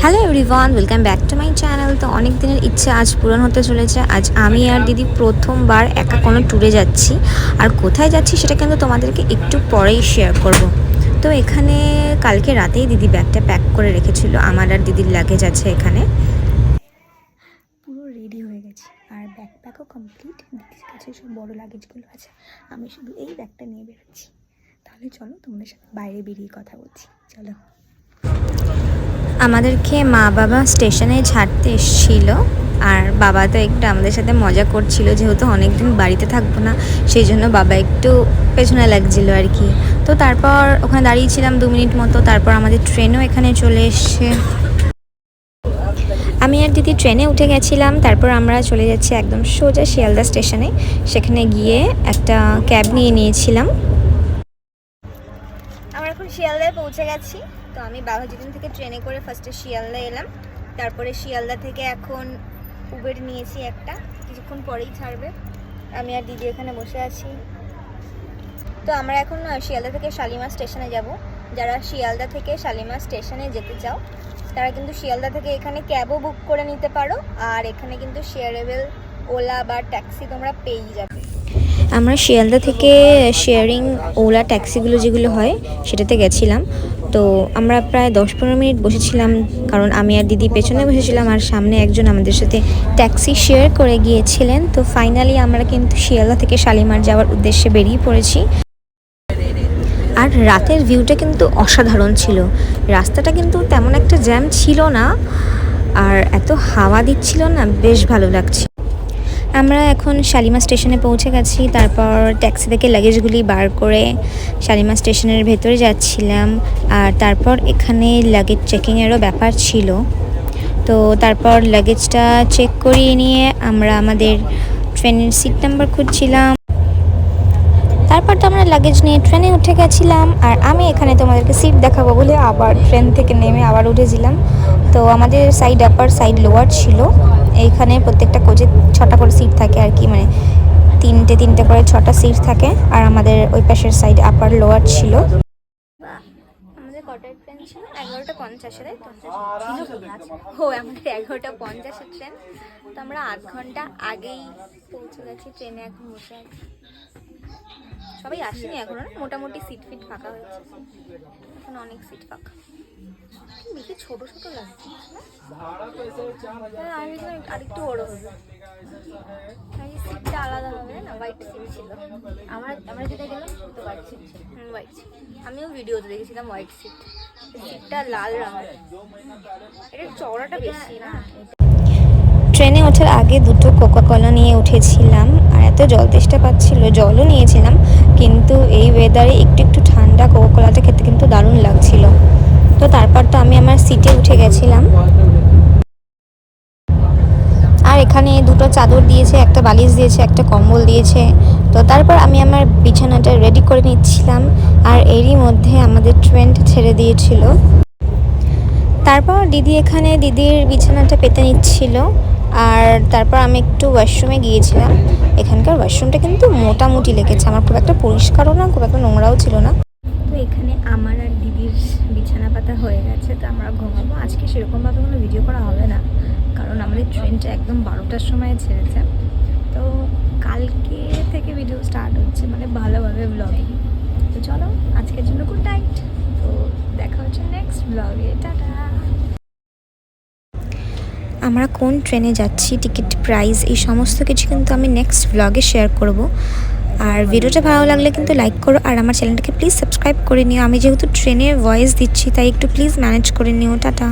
Hello everyone, welcome back to my channel. তো অনেক দিনের ইচ্ছে আজ পূরণ হতে চলেছে। আজ আমি আর দিদি প্রথমবার একা কোনো ট্যুরে যাচ্ছি। আর কোথায় যাচ্ছি সেটা কিন্তু তোমাদেরকে একটু পরেই শেয়ার করব। তো এখানে কালকে রাতেই দিদি ব্যাগটা প্যাক করে রেখেছিল। আমার আর দিদির লাগেজ আছে এখানে। পুরো রেডি হয়ে গেছি আর ব্যাগ প্যাকও কমপ্লিট। দিদির কাছে সব বড় লাগেজগুলো আছে, আমি শুধু এই ব্যাগটা নিয়ে বেরোচ্ছি। তাহলে চলো তোমাদের সাথে বাইরে বেরিয়ে কথা বলছি। চলো। আমাদেরকে মা বাবা স্টেশনে ছাড়তে এসেছিল, আর বাবা তো একটু আমাদের সাথে মজা করছিল, যেহেতু অনেকদিন বাড়িতে থাকবো না সেই জন্য বাবা একটু পেছনে লাগছিল আর কি। তো তারপর ওখানে দাঁড়িয়েছিলাম 2 মিনিট মতো, তারপর আমাদের ট্রেনও এখানে চলে এসছে। আমি আর দিদি ট্রেনে উঠে গেছিলাম। তারপর আমরা চলে যাচ্ছি একদম সোজা শিয়ালদা স্টেশনে। সেখানে গিয়ে একটা ক্যাব নিয়ে নিয়েছিলাম। আমরা এখন শিয়ালদায় পৌঁছে গেছি। তো আমি বাঘাযতীন থেকে ট্রেনে করে ফার্স্টে শিয়ালদা এলাম, তারপরে শিয়ালদা থেকে এখন উবের নিয়েছি একটা, কিছুক্ষণ পরেই ছাড়বে। আমি আর দিদি এখানে বসে আছি। তো আমরা এখন শিয়ালদা থেকে শালিমার স্টেশনে যাব। যারা শিয়ালদা থেকে শালিমার স্টেশনে যেতে চাও তারা কিন্তু শিয়ালদা থেকে এখানে ক্যাবও বুক করে নিতে পারো, আর এখানে কিন্তু শেয়ারেবল ওলা বা ট্যাক্সি তোমরা পেয়েই যাবে। আমরা শিয়ালদা থেকে শেয়ারিং ওলা ট্যাক্সিগুলো যেগুলো হয় সেটাতে গেছিলাম। তো আমরা প্রায় 10-15 মিনিট বসেছিলাম, কারণ আমি আর দিদি পেছনে বসেছিলাম আর সামনে একজন আমাদের সাথে ট্যাক্সি শেয়ার করে গিয়েছিলেন। তো ফাইনালি আমরা কিন্তু শিয়ালদা থেকে শালিমার যাওয়ার উদ্দেশ্যে বেরিয়ে পড়েছি। আর রাতের ভিউটা কিন্তু অসাধারণ ছিল। রাস্তাটা কিন্তু তেমন একটা জ্যাম ছিল না, আর এত হাওয়া দিচ্ছিল না, বেশ ভালো লাগছে। আমরা এখন শালিমার স্টেশনে পৌঁছে গেছি। তারপর ট্যাক্সি থেকে লাগেজগুলি বার করে শালিমার স্টেশনের ভেতরে যাচ্ছিলাম। আর তারপর এখানে লাগেজ চেকিংয়েরও ব্যাপার ছিল। তো তারপর লাগেজটা চেক করিয়ে নিয়ে আমরা আমাদের ট্রেনের সিট নাম্বার খুঁজছিলাম। তারপর তো আমরা লাগেজ নিয়ে ট্রেনে উঠে গেছিলাম। আর আমি এখানে তোমাদেরকে সিট দেখাবো বলে আবার ট্রেন থেকে নেমে আবার উঠেছিলাম। তো আমাদের সাইড আপার সাইড লোয়ার ছিল। এইখানে প্রত্যেকটা কোচে 6টা করে সিট থাকে আর কি, মানে 3টে করে 6টা সিট থাকে। আর আমাদের ওই পাশের সাইড আপার লোয়ার ছিল। আমাদের কটার ট্রেন ছিল? 11:50 আমাদের 11:50 ট্রেন। তো আমরা আধ ঘন্টা আগেই পৌঁছে গেছি ট্রেনে। এখন বসে আছি, সবাই আসেনি এখনো, মোটামুটি সিট ফিট ফাঁকা হয়েছে। এখন অনেক সিট ফাঁকা, বেশি ছোট ছোট লাগছে। আমি আরেকটু বড় হবে, সিটটা আলাদা হবে না, হোয়াইট সিট ছিল। আমরা যেটা গেলাম তো হোয়াইট সিট ছিল। হোয়াইট সিট, আমিও ভিডিওতে দেখেছিলাম হোয়াইট সিট। সিটটা লাল রঙের, এটা চওড়াটা বেশি না। ট্রেনে ওঠার আগে 2টো কোকাকোলা নিয়ে উঠেছিলাম, আর এত জল তেষ্টা পাচ্ছিল, জলও নিয়েছিলাম। কিন্তু এই ওয়েদারে একটু একটু ঠান্ডা কোকাকোলাটা খেতে কিন্তু দারুণ লাগছিল। তো তারপর তো আমি আমার সিটে উঠে গেছিলাম। আর এখানে 2টো চাদর দিয়েছে, একটা বালিশ দিয়েছে, একটা কম্বল দিয়েছে। তো তারপর আমি আমার বিছানাটা রেডি করে নিচ্ছিলাম। আর এরই মধ্যে আমাদের ট্রেনটা ছেড়ে দিয়েছিল। তারপর দিদি এখানে দিদির বিছানাটা পেতে নিচ্ছিল। আর তারপর আমি একটু ওয়াশরুমে গিয়েছিলাম। এখানকার ওয়াশরুমটা কিন্তু মোটামুটি লেগেছে আমার, খুব একটা পরিষ্কারও না, খুব একটা নোংরাও ছিল না। তো এখানে আমার আর দিদির বিছানা পাতা হয়ে গেছে। তো আমরা ঘুমাবো। আজকে সেরকমভাবে কোনো ভিডিও করা হবে না, কারণ আমাদের ট্রেনটা একদম 12টার সময় ছেড়েছে। তো কালকে থেকে ভিডিও স্টার্ট হচ্ছে, মানে ভালোভাবে ব্লগিং। তো চলো, আজকের জন্য গুড নাইট। তো দেখা হচ্ছে নেক্সট ব্লগে। টাটা। আমরা কোন ট্রেনে যাচ্ছি, টিকিট প্রাইস, এই সমস্ত কিছু কিন্তু আমি নেক্সট ব্লগে শেয়ার করব। আর ভিডিওটা ভালো লাগলে কিন্তু লাইক করো, আর আমার চ্যানেলটাকে প্লিজ সাবস্ক্রাইব করে নিও। আমি যেহেতু ট্রেনের ভয়েস দিচ্ছি তাই একটু প্লিজ ম্যানেজ করে নিও। টাটা।